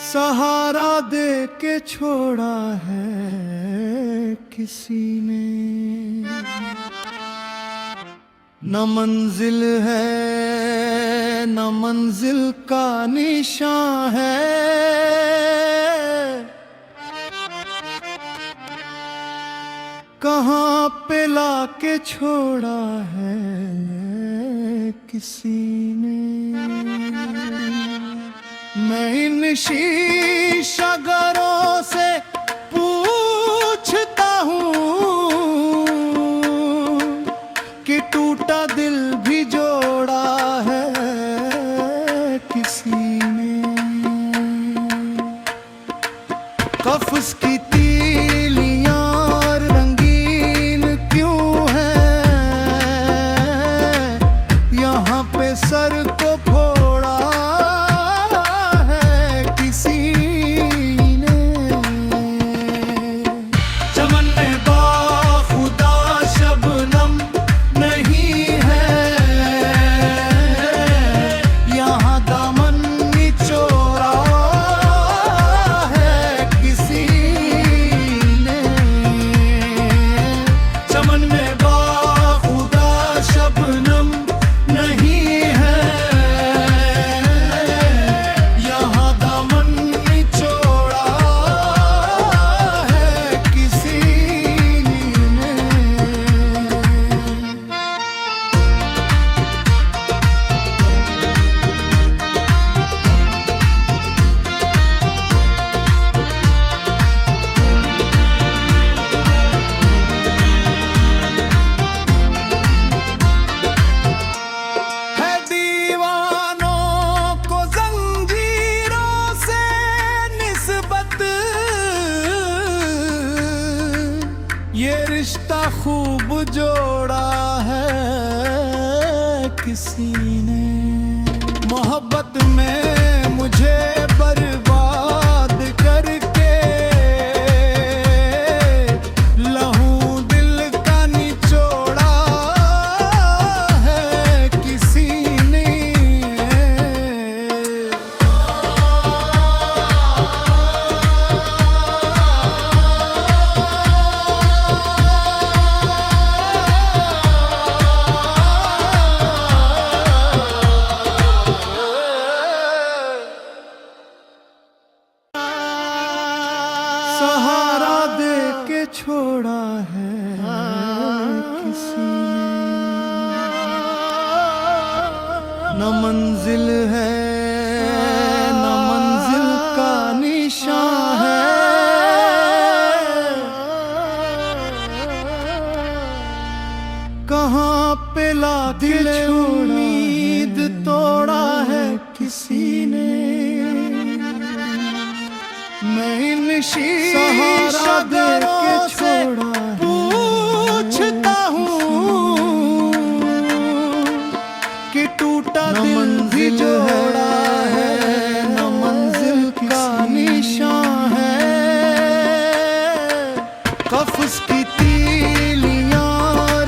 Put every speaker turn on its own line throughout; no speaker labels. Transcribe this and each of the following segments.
सहारा दे के छोड़ा है किसी ने, न मंजिल है न मंजिल का निशान है। कहाँ पे लाके छोड़ा है किसी ने। मैं इन शीशगरों से पूछता हूँ कि टूटा दिल भी जोड़ा है किसी ने। कफ्स की तीलियां रंगीन क्यों हैं, यहाँ पे सर को फोड़ा है किसी ने। चमन में बाखुदा शबनम नहीं है, यहाँ दामन निचोड़ा है किसी ने। चमन में बाखुदा शबनम नहीं है, यहाँ दामन निचोड़ा है किसी ने। है दीवानों को जंजीरों से निस्बत, ये रिश्ता खूब जोड़ा है किसी ने। मोहब्बत में मुझे बर्बाद करके लहू दिल का निचोड़ा है किसी ने। सहारा दे के छोड़ा है किसी ने, न मंजिल है न मंजिल का निशान है। कहाँ पे लाके उम्मीद तोड़ा है किसी ने। मैं इन सहारा दे के छोड़ा पूछता हूँ कि टूटा दिल भी जोड़ा है, न मंजिल का निशान है। कफ्स की तीलियां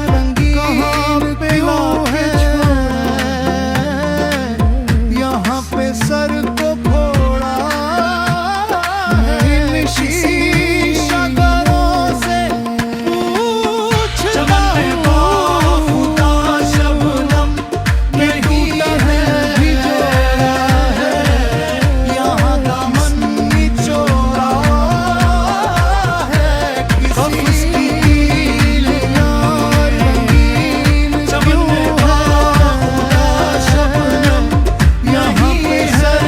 रंगीन क्यों हैं, यहाँ पे सर को फोड़ा शीशगरों से पूछता हूँ। शबनम नहीं है, यहाँ दामन निचोड़ा है किसी ने। क्यों है शबनम यहाँ पे सर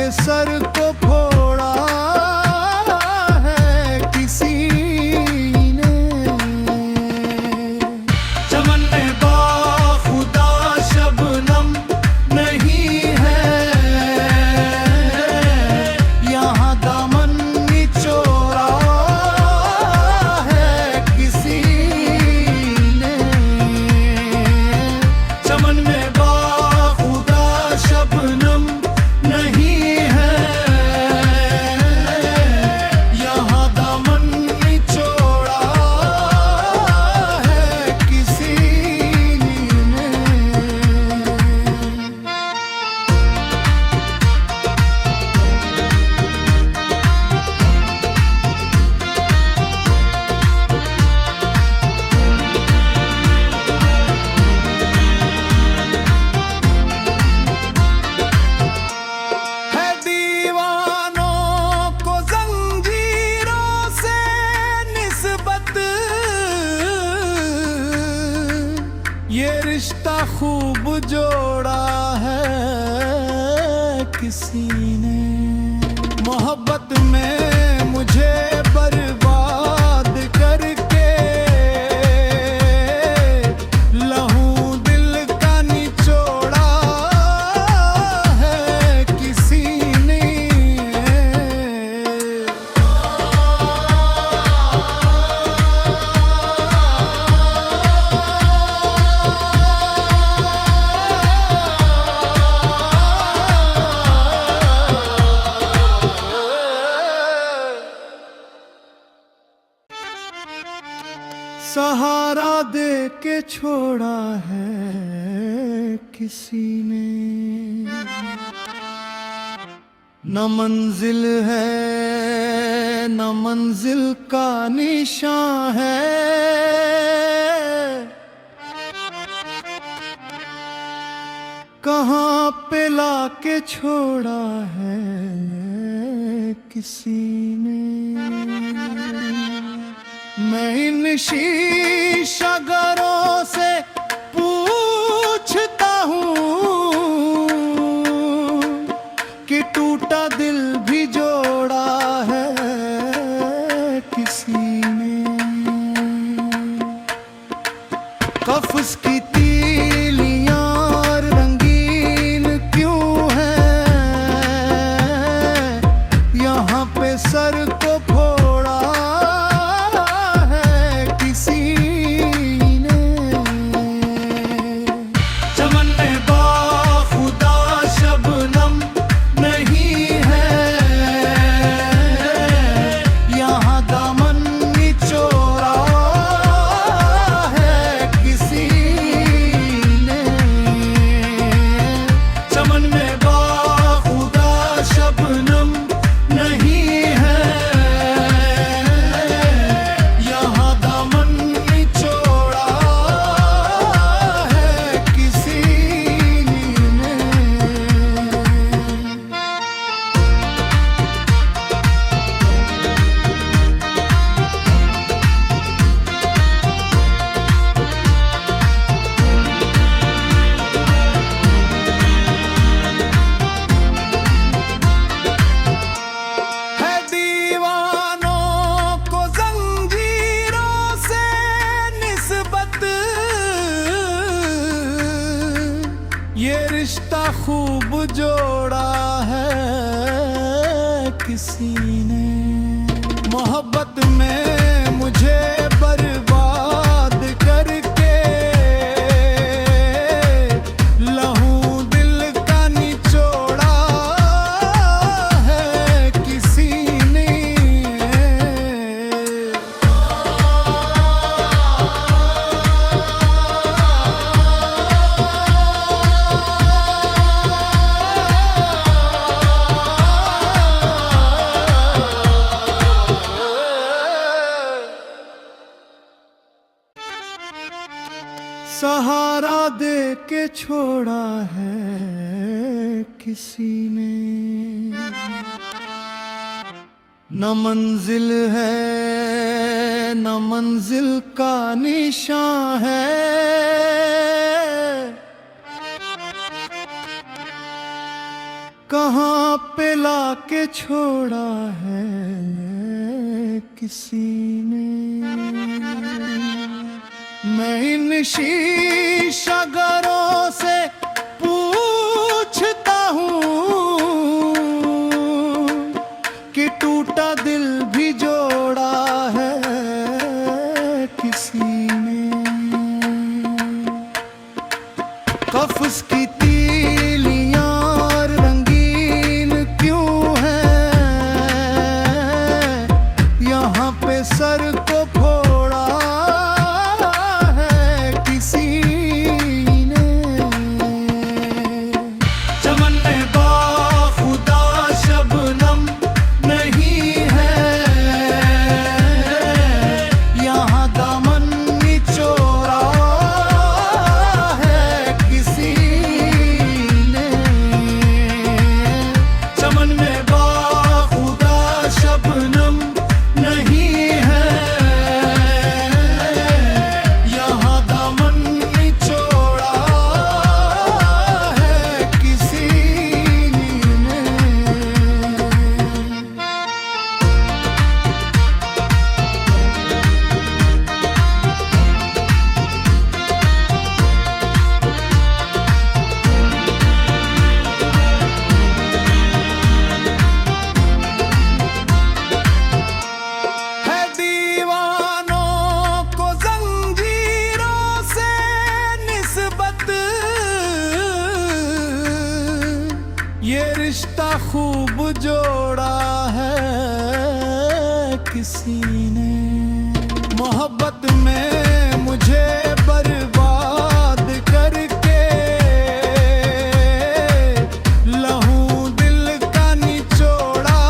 पे सर को फोड़ा है किसी ने। चमन में बाखुदा शबनम नहीं है, यहाँ दामन निचोड़ा है किसी ने। चमन में बाखुदा शबनम नहीं है, यहाँ दामन निचोड़ा है किसी ने। है दीवानों को जंजीरों से निस्बत, ये रिश्ता खूब जोड़ा है किसी ने। मोहब्बत में मुझे बर्बाद करके लहू दिल का निचोड़ा है किसी ने। सहारा दे के छोड़ा है किसी ने। न मंजिल है न मंजिल का निशान है, कहाँ पे लाके छोड़ा है किसी ने। मैं इन शीशगरों से पूछता हूँ कि टूटा दिल भी जोड़ा है किसी ने। कफ्स की तीलियां रंगीन क्यों हैं, यहाँ पे सर को फोड़ा है किसी ने। चमन में बाखुदा शबनम नहीं है, यहाँ दामन निचोड़ा है किसी ने। चमन में बाखुदा शबनम नहीं है, यहाँ दामन निचोड़ा है किसी ने। है दीवानों को जंजीरों से निस्बत, ये रिश्ता खूब जोड़ा है किसी ने। मोहब्बत में मुझे बर्बाद करके लहू दिल का निचोड़ा है किसी ने। सहारा दे के छोड़ा है किसी ने। न मंजिल है न मंजिल का निशान है, कहाँ पे लाके छोड़ा है किसी ने। मैं इन शीशा घरों से पूछता हूँ कि टूटा दिल भी जोड़ा है किसी ने। कफ्स की तीलियां रंगीन क्यों हैं, यहाँ पे सर को फोड़ा है किसी ने। चमन में बाखुदा शबनम नहीं है, यहाँ दामन निचोड़ा है किसी ने। चमन में बाखुदा शबनम नहीं है, यहाँ दामन निचोड़ा है किसी ने। है दीवानों को जंजीरों से निस्बत, ये रिश्ता खूब जोड़ा है किसी ने। मोहब्बत में मुझे बर्बाद करके लहू दिल का निचोड़ा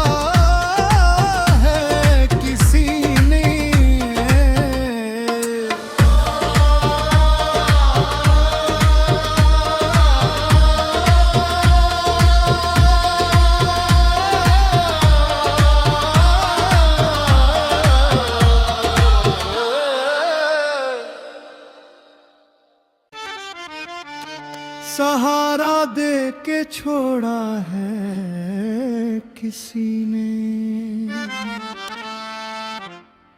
है किसी ने। सहारा दे के छोड़ा है किसी ने।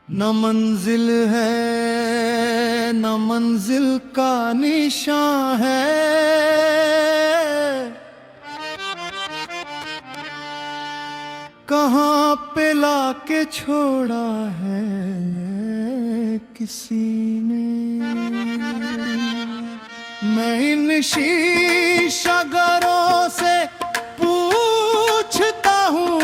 न मंजिल है न मंजिल का निशान है, कहाँ पे लाके छोड़ा है किसी ने। मैं इन शीशा घरों से पूछता हूँ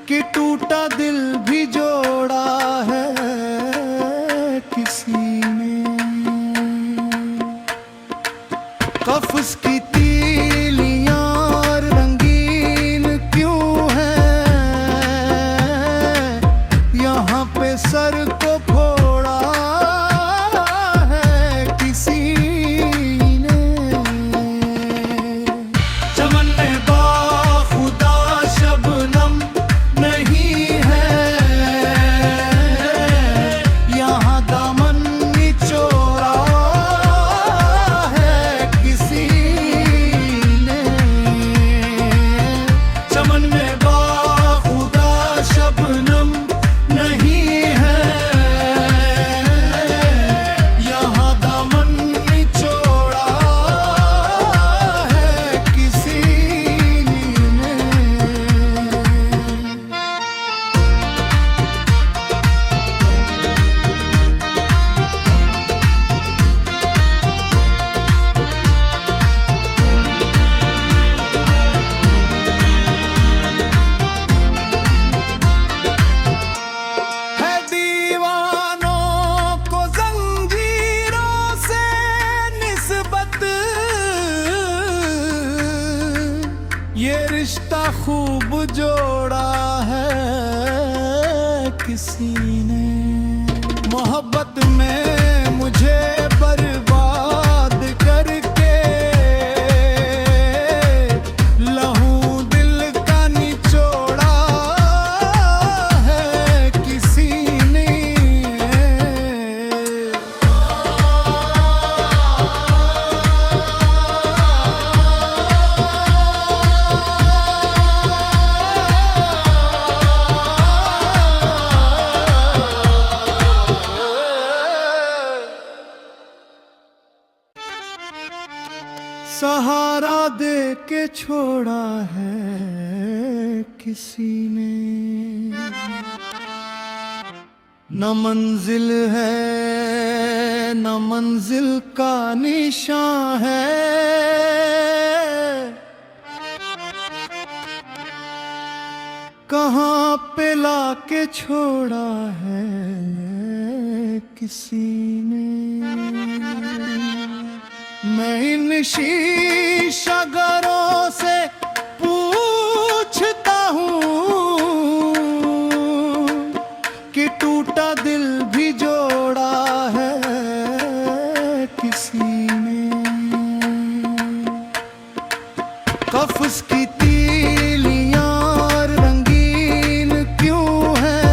कि टूटा दिल भी जोड़ा है किसी ने। कफ्स की तीलियां रंगीन क्यों हैं, यहाँ पे सर को फोड़ा है किसी ने। चमन में बाखुदा शबनम नहीं है, यहाँ दामन निचोड़ा है किसी ने। चमन में बाखुदा शबनम नहीं है, यहाँ दामन निचोड़ा है किसी ने। है दीवानों को जंजीरों से निस्बत, ये रिश्ता खूब जोड़ा है किसी ने। मोहब्बत में मुझे बर्बाद करके लहू दिल का निचोड़ा है किसी ने। सहारा दे के छोड़ा है किसी ने, न मंजिल है न मंजिल का निशान है, कहाँ पे लाके छोड़ा है किसी ने। मैं इन शीशा घरों से पूछता हूँ कि टूटा दिल भी जोड़ा है किसी ने। कफ्स की तीलियां रंगीन क्यों हैं,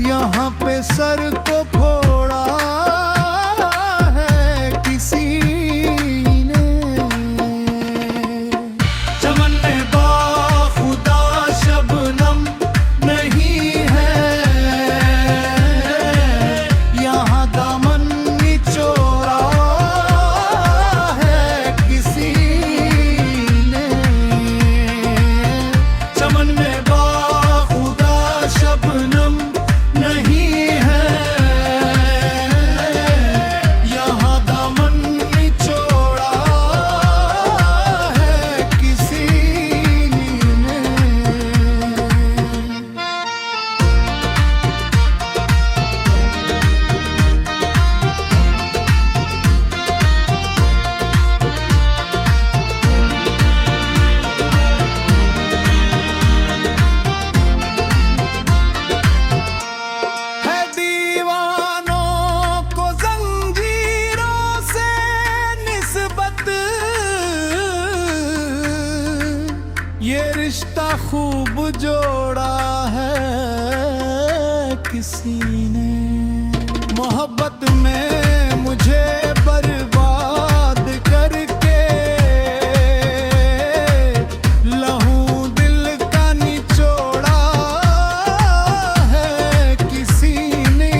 यहाँ पे सर को फोड़ा है किसी ने। चमन में बाखुदा शबनम नहीं है, यहाँ दामन निचोड़ा है किसी ने। चमन में बाखुदा शबनम नहीं है, यहाँ दामन निचोड़ा है किसी ने। है दीवानों को जंजीरों से निस्बत, ये रिश्ता खूब जोड़ा है किसी ने। मोहब्बत में मुझे बर्बाद करके लहू दिल का निचोड़ा है किसी ने।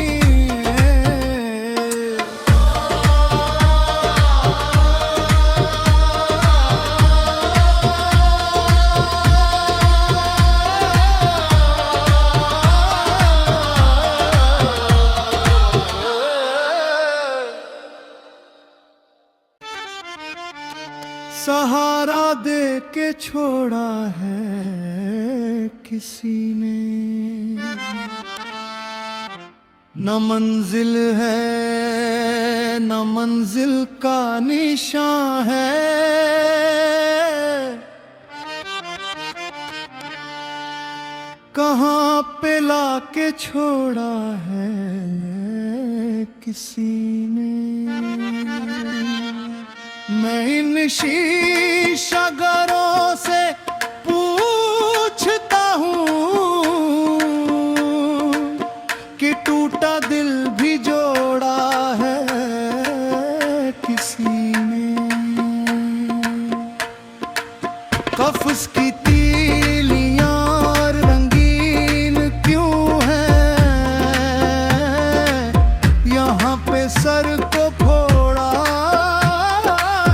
सहारा दे के छोड़ा है किसी ने, न मंजिल है न मंजिल का निशान है, कहाँ पे लाके छोड़ा है किसी ने। मैं इन शीशा घरों से पूछता हूँ कि टूटा दिल भी जोड़ा है किसी ने। कफ्स की तीलियां रंगीन क्यों हैं, यहाँ पे सर को फोड़ा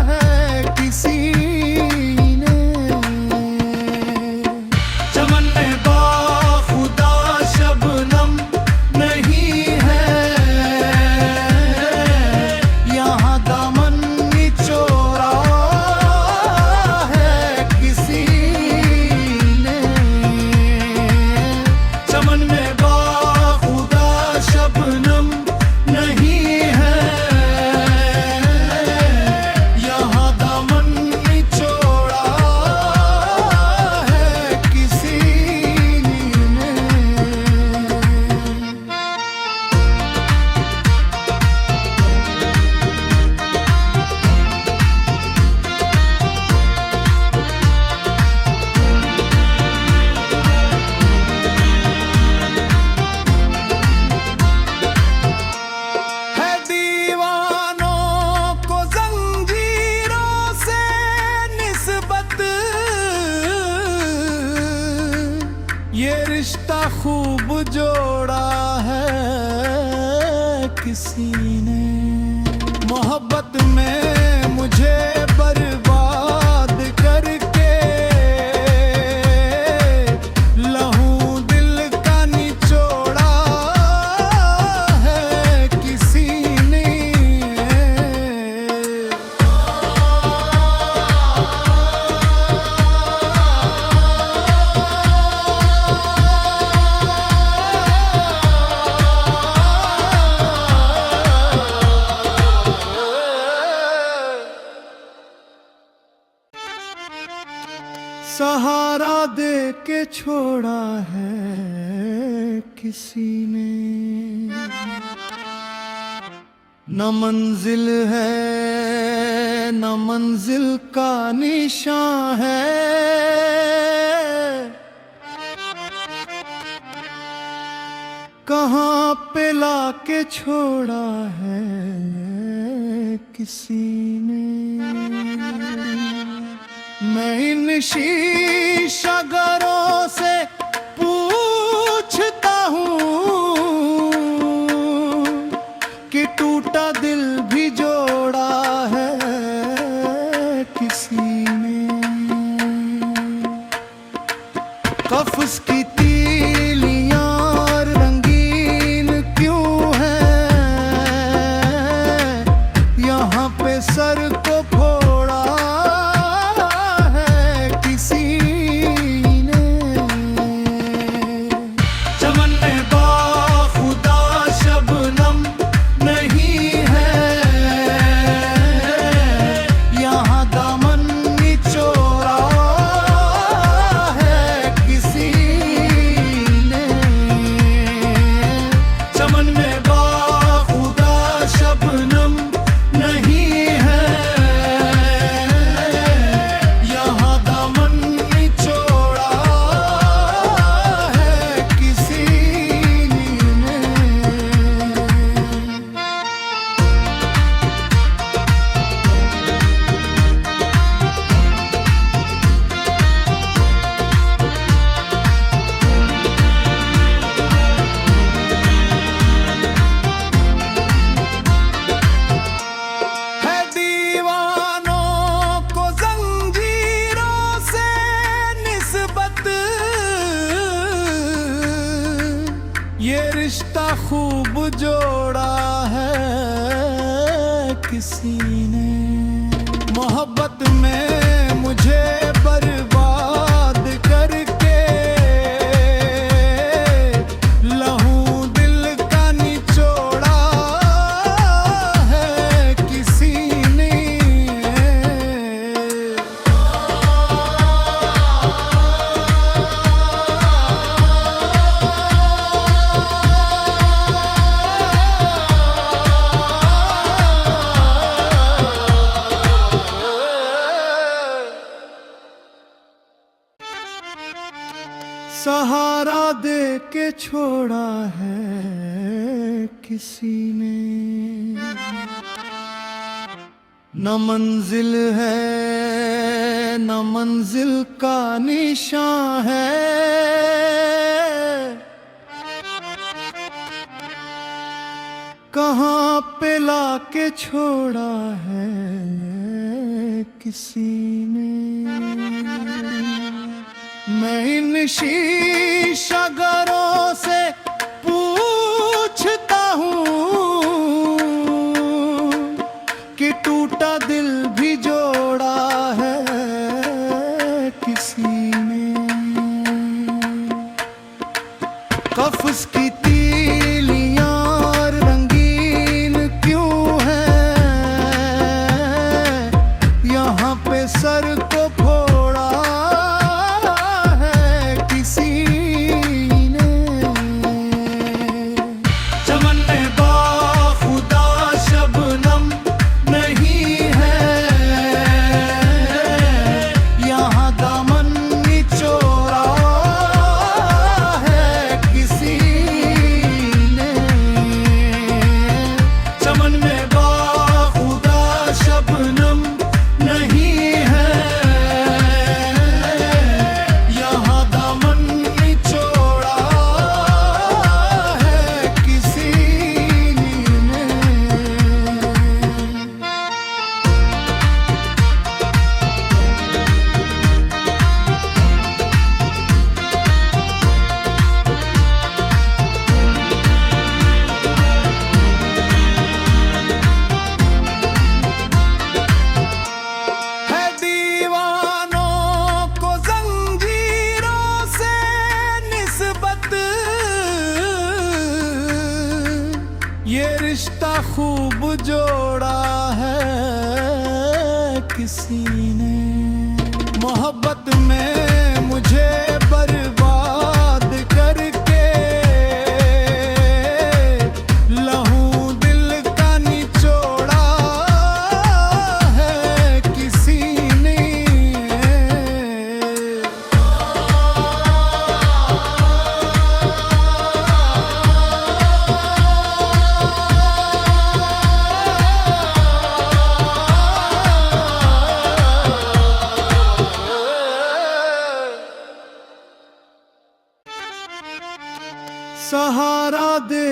है किसी ने। चमन में बाखुदा शबनम नहीं है, यहाँ दामन निचोड़ा है किसी ने। चमन में बाखुदा शबनम नहीं है, यहाँ दामन निचोड़ा है किसी ने। है दीवानों को जंजीरों से निस्बत, ये रिश्ता खूब जोड़ा है किसी ने। मोहब्बत में सहारा दे के छोड़ा है किसी ने, न मंजिल है न मंजिल का निशान है, कहाँ पे लाके छोड़ा है किसी ने। मैं इन शीशगरों से पूछता हूँ कि टूटा दिल भी जोड़ा है किसी ने। कफ्स की तीलियां रंगीन क्यों हैं, यहाँ पे सर को फोड़ा है किसी ने। चमन में बाखुदा शबनम नहीं है, यहाँ दामन निचोड़ा है किसी ने। चमन में बाखुदा शबनम नहीं है, यहाँ दामन निचोड़ा है किसी ने। है दीवानों को जंजीरों से निस्बत, ये रिश्ता खूब जोड़ा है किसी ने। मोहब्बत में मुझे बर्बाद करके लहू दिल का निचोड़ा है किसी ने। सहारा दे के छोड़ा है किसी ने, न मंजिल है न मंजिल का निशान है, कहाँ पे लाके छोड़ा है किसी ने। मैं इन शीशगरों से पूछता हूँ कि टूटा दिल भी जोड़ा है किसी ने। कफ्स की तीलियां रंगीन क्यों हैं, यहाँ पे सर को फोड़ा है किसी ने। चमन में बाखुदा शबनम नहीं है, यहाँ दामन निचोड़ा है किसी ने। चमन में बाखुदा शबनम नहीं है, यहाँ दामन निचोड़ा है किसी ने। है दीवानों को जंजीरों से निस्बत, ये रिश्ता खूब जोड़ा है किसी ने। मोहब्बत में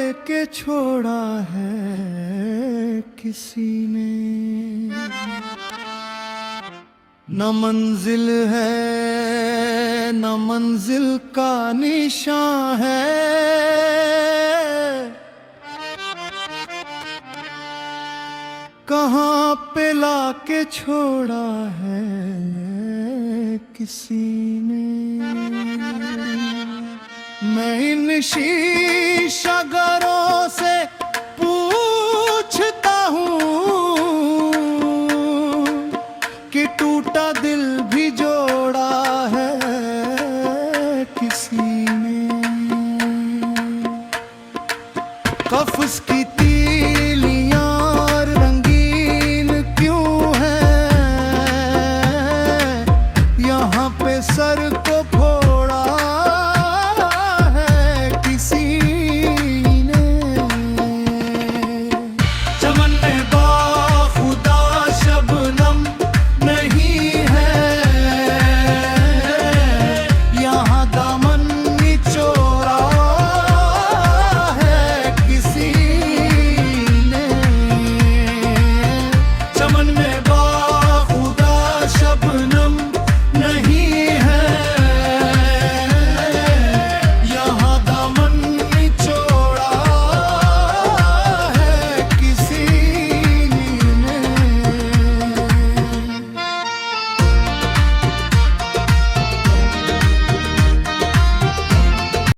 लेके छोड़ा है किसी ने। न मंजिल है न मंजिल का निशान है, कहाँ पे लाके छोड़ा है किसी ने। मैं इन शीशगरों से पूछता हूँ कि टूटा दिल